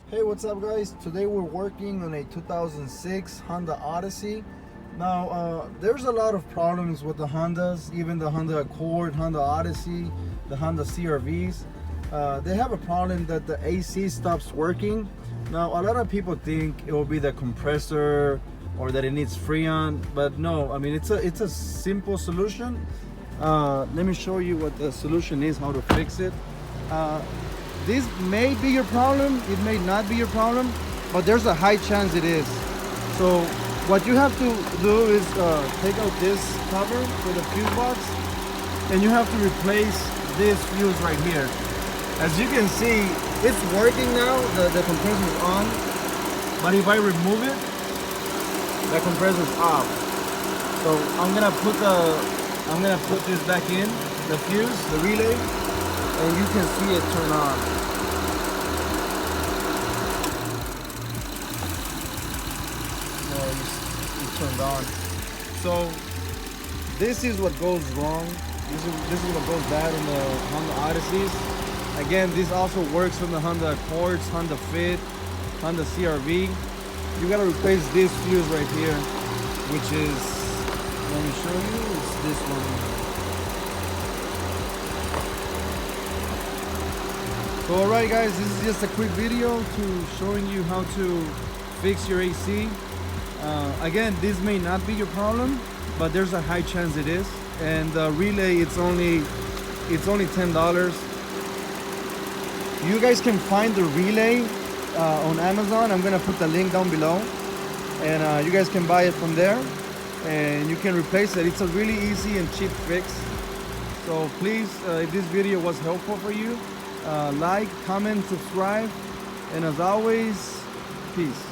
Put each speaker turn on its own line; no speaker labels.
Hey, what's up guys? Today we're working on a 2006 Honda Odyssey. Now there's a lot of problems with the Hondas, even the Honda Accord, Honda Odyssey, the Honda CR-Vs. They have a problem that the AC stops working. Now a lot of people think it will be the compressor or that it needs Freon, but no, I mean it's a simple solution. Let me show you what the solution is, how to fix it. This may be your problem, it may not be your problem, but there's a high chance it is. So what you have to do is take out this cover for the fuse box, and you have to replace this fuse right here. As you can see, it's working now, the compressor is on, but if I remove it, the compressor is off. So I'm gonna put this back in, the fuse, the relay, and you can see it turn on. It turned on. So this is what goes wrong. This is what goes bad in the Honda Odysseys. Again, this also works on the Honda Accords, Honda Fit, Honda CR-V. You gotta replace this fuse right here, which is, let me show you, it's this one. So alright guys, this is just a quick video to showing you how to fix your AC. Again, this may not be your problem, but there's a high chance it is. And the relay, it's only $10. You guys can find the relay on Amazon. I'm gonna put the link down below, and you guys can buy it from there, and you can replace it. It's a really easy and cheap fix. So please, if this video was helpful for you, like, comment, subscribe, and as always, peace.